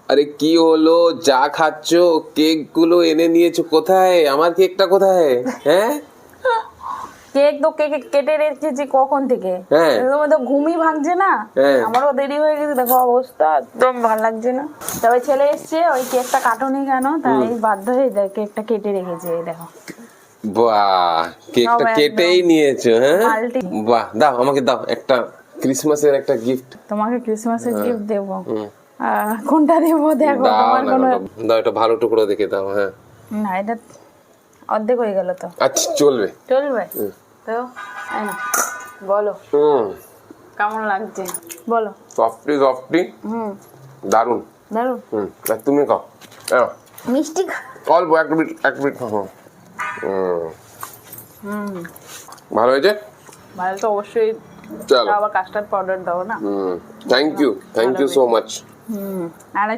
আরে কি হলো, যা খাচ্ছ কেক গুলো এনে নিয়েছো, কোথায় আমার কেকটা কোথায়? হ্যাঁ কেক তো কেটে রেখেছি কখন থেকে। হ্যাঁ। তোমার তো ঘুমই ভাঙছে না। হ্যাঁ। আমারও দেরি হয়ে গেছে, দেখো অবস্থা একদম ভালো লাগছে না। তবে ছেলে এসছে, ওই কেকটা কাটুনি কেন, তাই বাধ্য হয়ে কেকটা কেটে রেখেছে। এই দেখো বাহ, কেকটা সব একদম কেটেই নিয়েছো। হ্যাঁ মাল্টি। বাহ, দাও আমাকে, দাও একটা ক্রিসমাসের একটা গিফট। তোমাকে ক্রিসমাসের গিফট দেবো। কোনটা দেবো দেখো, দাও তোমার না, কোনো। দাও একটা ভালো টুকরো দেখে দাও। হ্যাঁ না, এটা অর্ধেক হয়ে গেল তো। আচ্ছা চলবে। চলবে তো, তাই না? বলো কেমন লাগছে, বলো। সফটি সফটি, দারুন দারুন। আর তুমি খাও। মিষ্টি অল্প এক মিনিট খাও। ভালো হয়েছে? ভালো তো অবশ্যই। চলো, আবার কাস্টার্ড পাউডার দাও না। Thank you so much. 250